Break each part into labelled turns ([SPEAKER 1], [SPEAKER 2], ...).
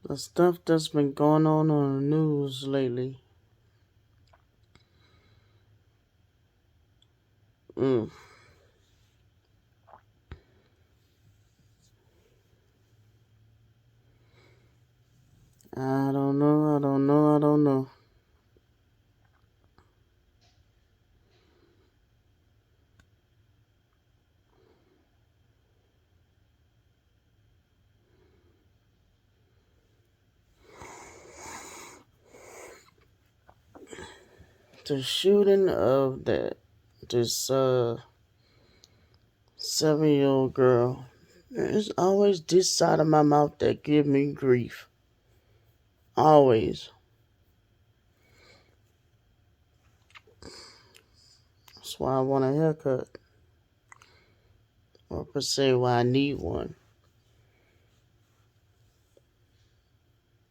[SPEAKER 1] The stuff that's been going on the news lately. Mm. I don't know. I don't know. I don't know. The shooting of this 7-year-old girl. It's always this side of my mouth that give me grief. Always. That's why I want a haircut. Or per se why I need one.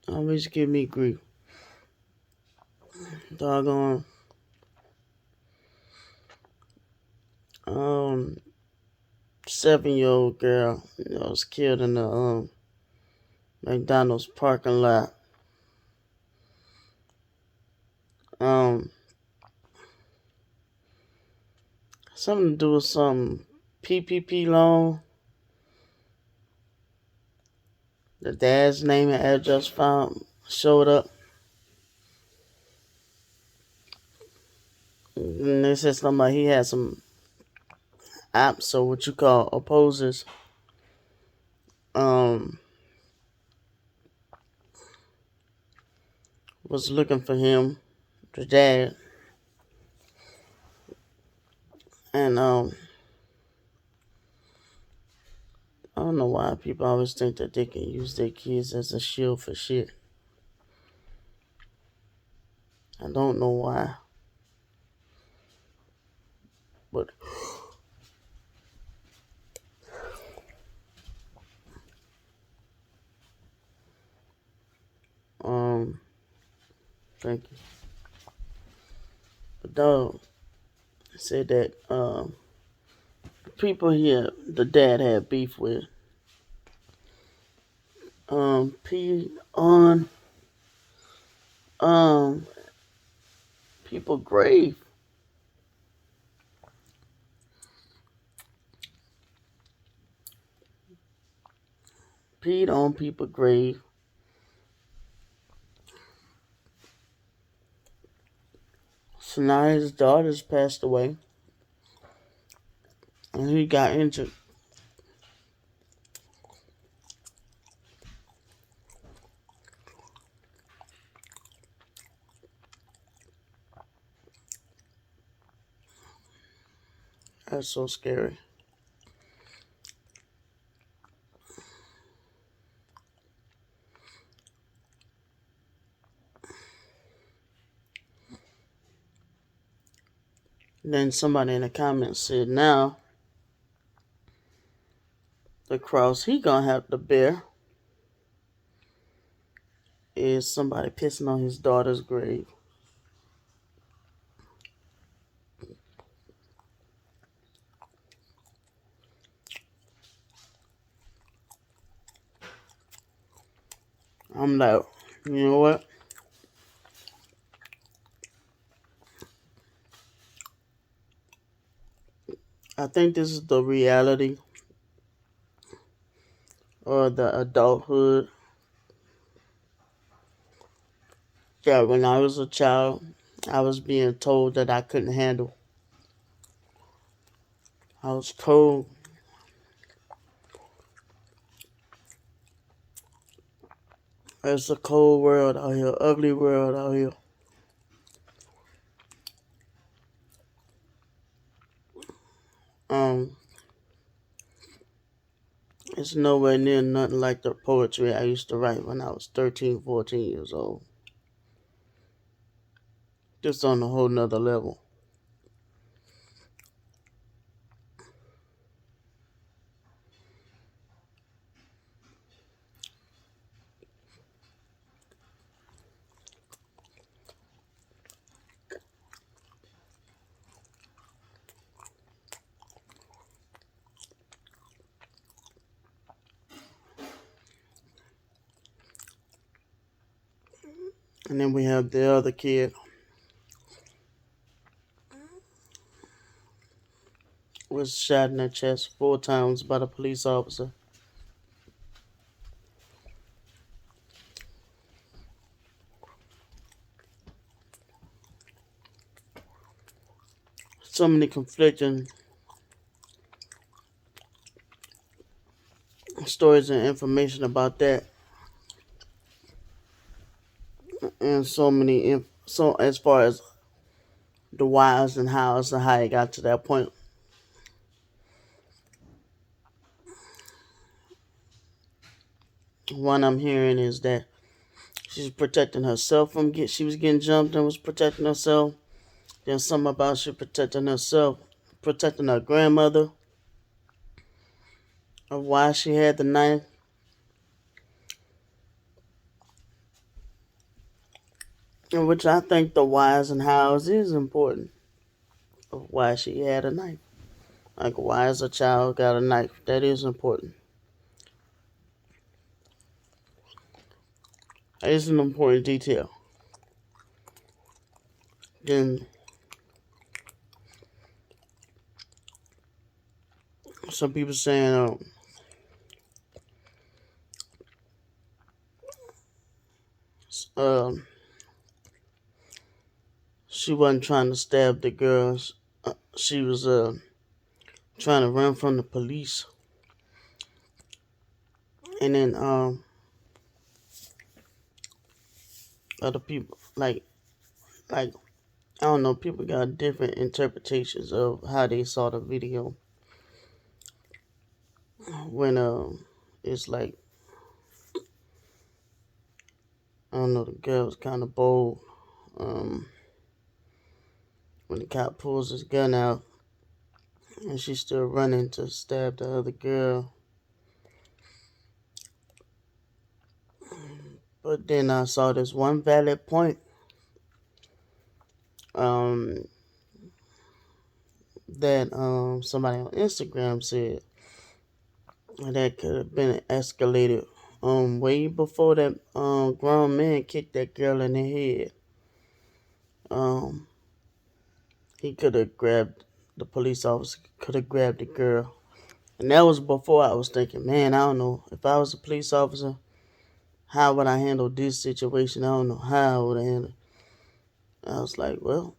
[SPEAKER 1] Always give me grief. Doggone. Um 7-year-old girl, was killed in the McDonald's parking lot. Um Something to do with some PPP loan. The dad's name and address found showed up. And they said something like he had some apps or what you call opposers. Um, was looking for him, the dad, and I don't know why people always think that they can use their kids as a shield for shit. I don't know why, but um, thank you. But dog said that people here the dad had beef with P on um people grave. Peed on people grave. So now his daughter's passed away and he got injured. That's so scary. Then somebody in the comments said now the cross he gonna have to bear is somebody pissing on his daughter's grave. I'm like, you know what? I think this is the reality or the adulthood that when I was a child, I was being told that I couldn't handle. I was told it's a cold world out here, ugly world out here. Um, it's nowhere near nothing like the poetry I used to write when I was 13, 14 years old. Just on a whole nother level. And then we have the other kid was shot in the chest 4 times by the police officer. So many conflicting stories and information about that, and so as far as the whys and hows and how it got to that point. One I'm hearing is that she's protecting herself she was getting jumped and was protecting herself. Then something about she protecting herself, protecting her grandmother, of why she had the knife. In which I think the whys and hows is important of why she had a knife. Like why is a child got a knife? That is important. That is an important detail. Then some people saying um she wasn't trying to stab the girls. She was trying to run from the police. And then other people like I don't know, people got different interpretations of how they saw the video. When it's like I don't know, the girl was kind of bold. Um, when the cop pulls his gun out and she's still running to stab the other girl. But then I saw this one valid point um, that somebody on Instagram said that could have been escalated way before that grown man kicked that girl in the head. Um, he could have grabbed the police officer, could have grabbed the girl. And that was before I was thinking, man, I don't know. If I was a police officer, how would I handle this situation? I don't know how I would handle it. I was like, well,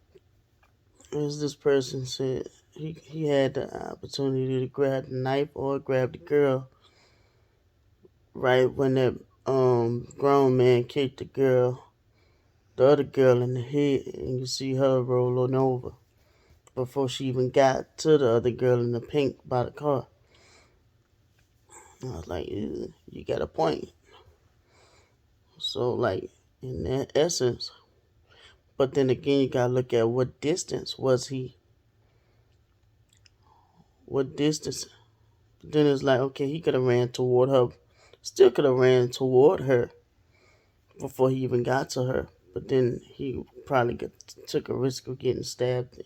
[SPEAKER 1] as this person said, he had the opportunity to grab the knife or grab the girl right when that grown man kicked the other girl in the head, and you see her rolling over before she even got to the other girl in the pink by the car. I was like, you got a point. So, like, in that essence, but then again, you gotta look at what distance was he. What distance? Then it's like, okay, he could have ran toward her. Still could have ran toward her before he even got to her. But then he probably took a risk of getting stabbed.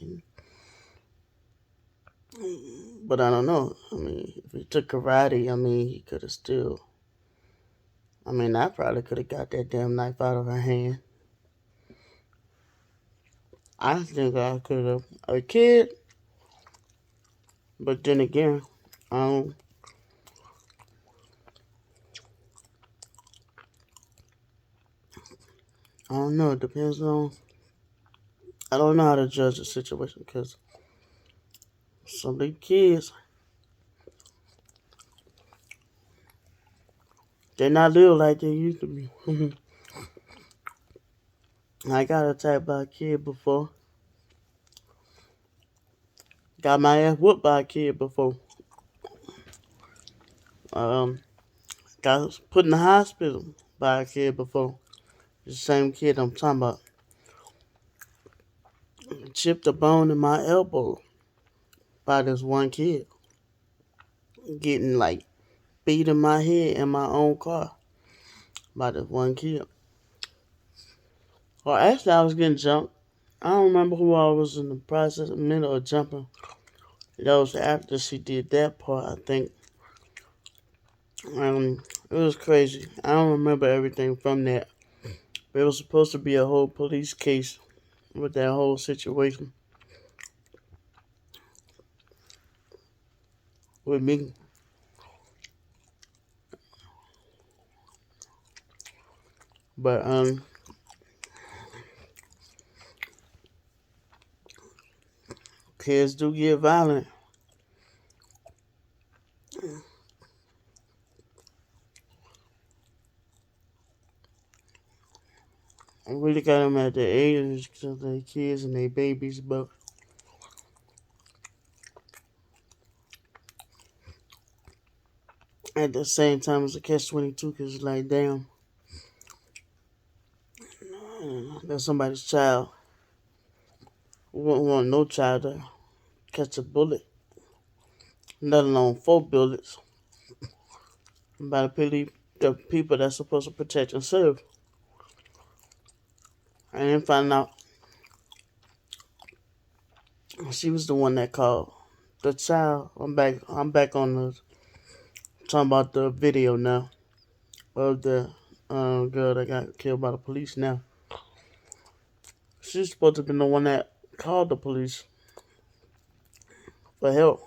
[SPEAKER 1] But I don't know. I mean, if he took karate, I mean, he could have still. I mean, I probably could have got that damn knife out of her hand. I think I could have. A kid. But then again, I don't. I don't know. It depends on. I don't know how to judge the situation because some of the kids, they're not little like they used to be. I got attacked by a kid before. Got my ass whooped by a kid before. Um, got put in the hospital by a kid before. The same kid I'm talking about. Chipped a bone in my elbow by this one kid. Getting like beat in my head in my own car by this one kid. Or actually, I was getting jumped. I don't remember who I was in the process, middle of jumping. That was after she did that part, I think. It was crazy. I don't remember everything from that. It was supposed to be a whole police case with that whole situation with me. But kids do get violent. I really got them at the age of their kids and their babies, but at the same time, it's a catch-22 because it's like, damn, that's somebody's child. We wouldn't want no child to catch a bullet, let alone 4 bullets, by the people that's supposed to protect and serve. I didn't find out she was the one that called the child. I'm back on the talking about the video now of the girl that got killed by the police. Now she's supposed to be the one that called the police for help.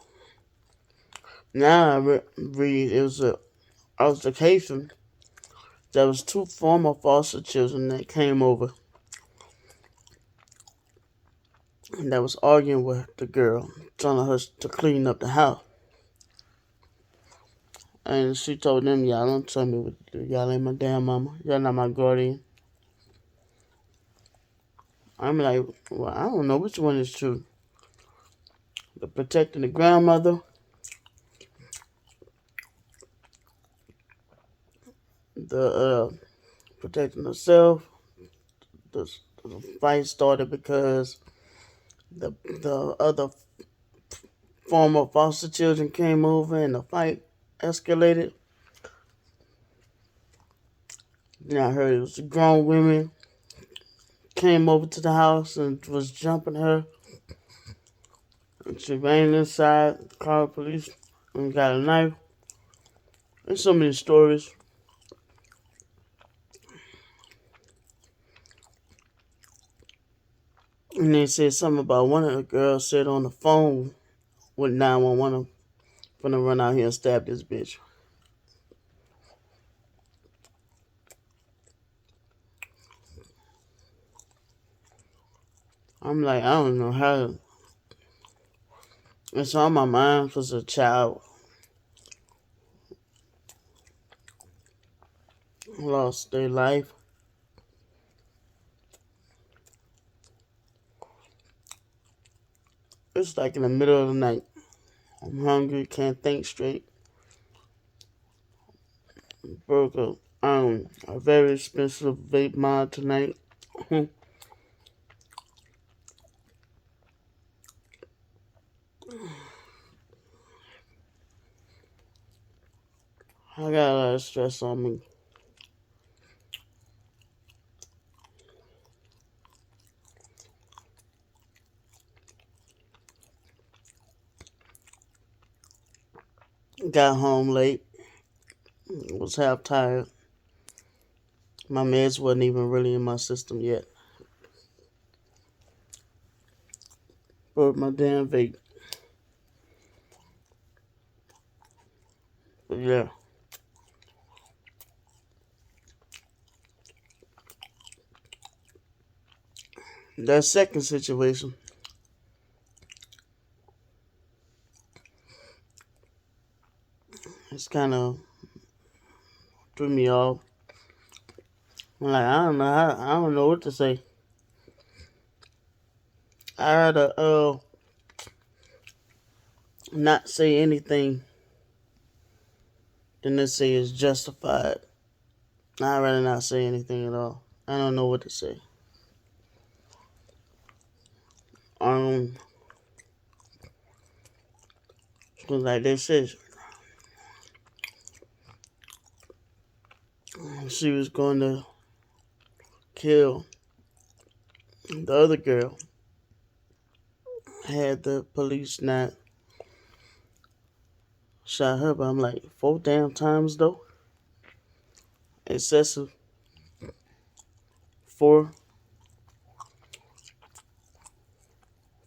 [SPEAKER 1] Now I read it was a altercation. There was 2 former foster children that came over and that was arguing with the girl, telling her to clean up the house. And she told them, "Y'all don't tell me what to do. Y'all ain't my damn mama. Y'all not my guardian." I'm like, well, I don't know which one is true. The protecting the grandmother, the protecting herself. The, the fight started because the other former foster children came over and the fight escalated. Then I heard it was the grown women came over to the house and was jumping her. And she ran inside, called the police, and got a knife. There's so many stories. And they said something about one of the girls said on the phone with 911, I'm gonna run out here and stab this bitch. I'm like, I don't know how. It's on my mind because a child lost their life. It's like in the middle of the night. I'm hungry, can't think straight. Broke a very expensive vape mod tonight. I got a lot of stress on me. Got home late. Was half tired. My meds wasn't even really in my system yet. Broke my damn vape. But yeah. That second situation, it's kind of threw me off. I'm like, I don't know what to say. I rather not say anything than to say it's justified. I'd rather not say anything at all. I don't know what to say. Um, like they said, she was going to kill the other girl. Had the police not shot her, but I'm like, 4 damn times though? Excessive. Four,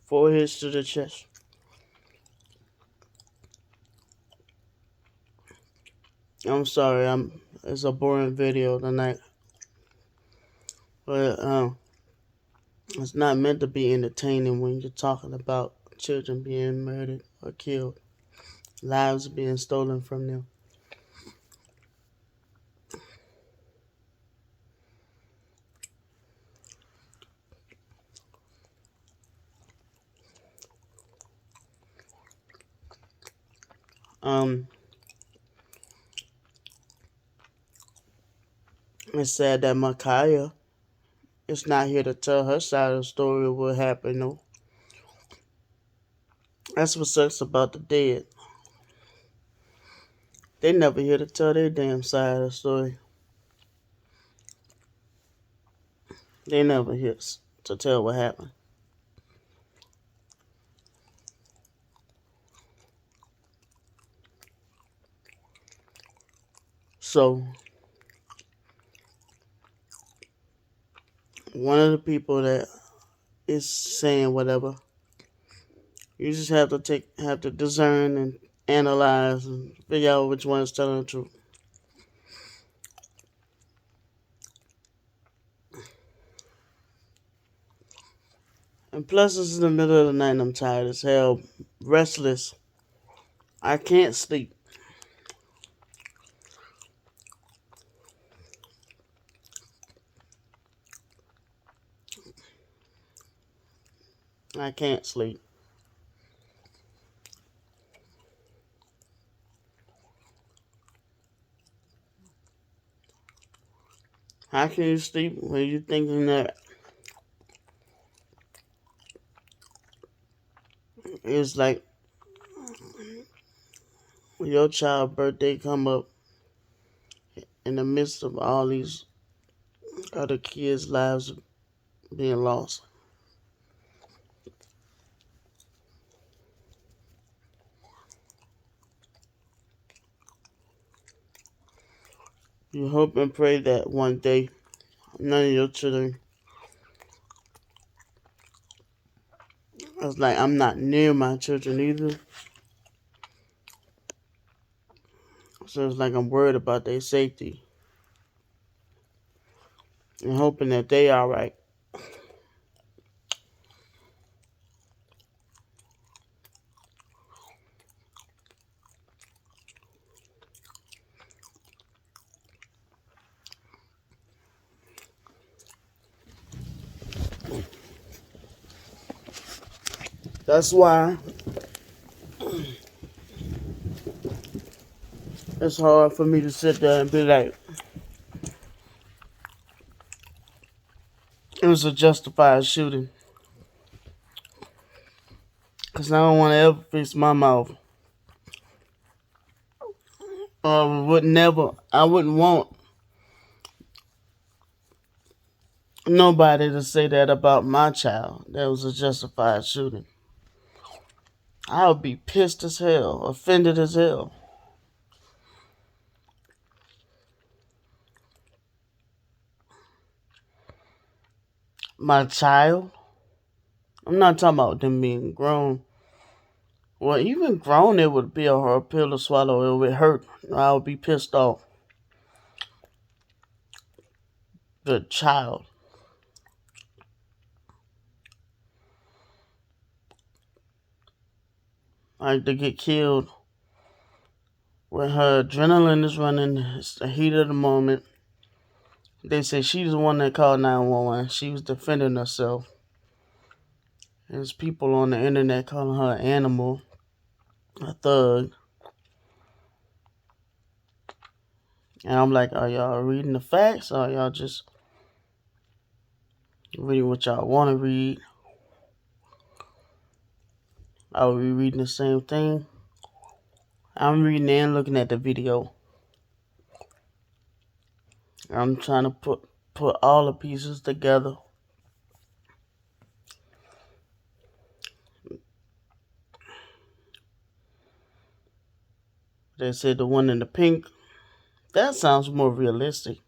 [SPEAKER 1] four hits to the chest. I'm sorry, it's a boring video tonight, but it's not meant to be entertaining when you're talking about children being murdered or killed, lives being stolen from them. It's sad that Micaiah is not here to tell her side of the story of what happened, though. That's what sucks about the dead. They never here to tell their damn side of the story. They never here to tell what happened. So, one of the people that is saying whatever, you just have to discern and analyze and figure out which one is telling the truth. And plus, it's in the middle of the night and I'm tired as hell, restless. I can't sleep. I can't sleep. How can you sleep when you're thinking that it's like when your child's birthday come up in the midst of all these other kids' lives being lost? You hope and pray that one day none of your children. It's like I'm not near my children either. So it's like I'm worried about their safety and hoping that they alright. That's why it's hard for me to sit there and be like, it was a justified shooting. Because I don't want to ever fix my mouth. I wouldn't want nobody to say that about my child. That was a justified shooting. I would be pissed as hell, offended as hell. My child? I'm not talking about them being grown. Well, even grown, it would be a hard pill to swallow. It would hurt. I would be pissed off. The child. Like to get killed when her adrenaline is running. It's the heat of the moment. They say she's the one that called 911. She was defending herself. There's people on the internet calling her an animal, a thug. And I'm like, are y'all reading the facts or are y'all just reading what y'all want to read? Are we reading the same thing? I'm reading and looking at the video. I'm trying to put all the pieces together. They said the one in the pink. That sounds more realistic.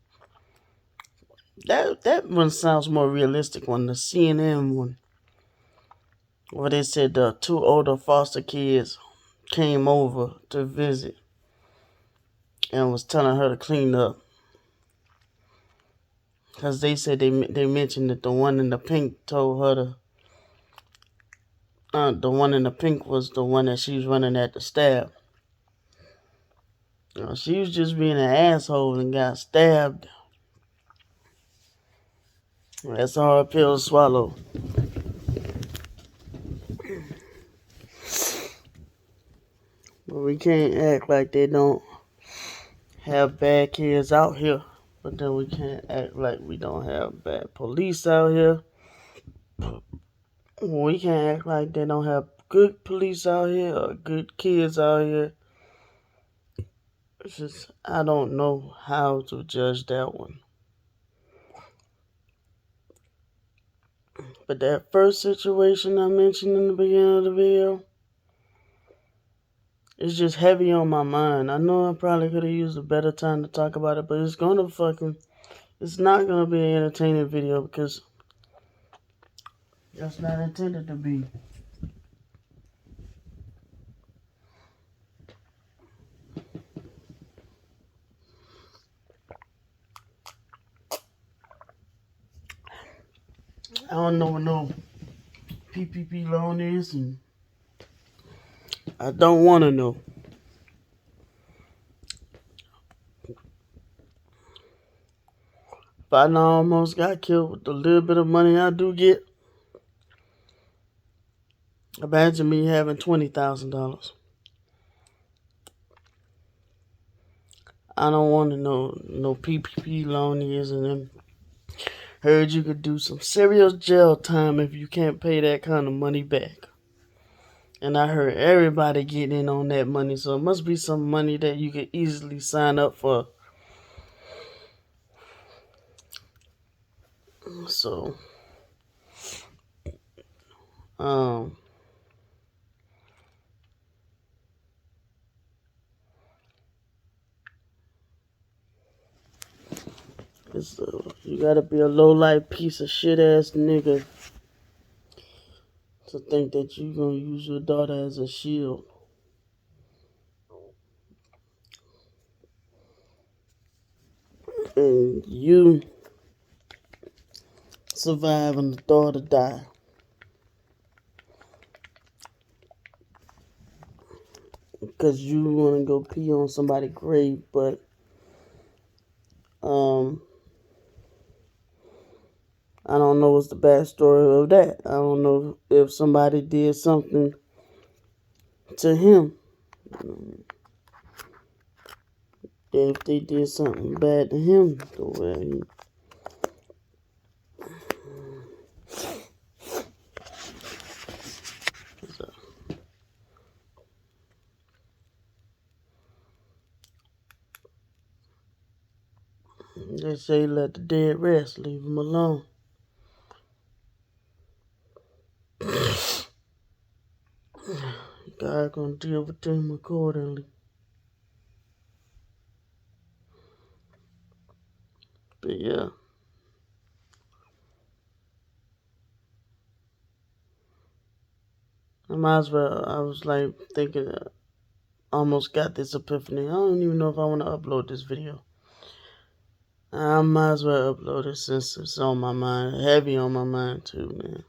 [SPEAKER 1] That one sounds more realistic than the CNN one, where they said the two older foster kids came over to visit and was telling her to clean up. Because they said they mentioned that the one in the pink told her the one in the pink was the one that she was running at to stab. She was just being an asshole and got stabbed. That's a hard pill to swallow. But we can't act like they don't have bad kids out here. But then we can't act like we don't have bad police out here. We can't act like they don't have good police out here or good kids out here. It's just, I don't know how to judge that one. But that first situation I mentioned in the beginning of the video, it's just heavy on my mind. I know I probably could have used a better time to talk about it, but it's not gonna be an entertaining video because that's not intended to be. I don't know what no PPP loan is, and I don't want to know. If I almost got killed with the little bit of money I do get, imagine me having $20,000. I don't want to know no PPP loan is, and then heard you could do some serious jail time if you can't pay that kind of money back. And I heard everybody getting in on that money, so it must be some money that you could easily sign up for. So, you gotta be a low-life piece of shit-ass nigga to think that you gonna use your daughter as a shield. And you survive and the daughter die. Because you want to go pee on somebody's grave, but I don't know what's the backstory of that. I don't know if somebody did something to him. If they did something bad to him, the way they say let the dead rest, leave them alone. God gonna deal with them accordingly. But yeah. I was like thinking, almost got this epiphany. I don't even know if I want to upload this video. I might as well upload it since it's on my mind, heavy on my mind too, man.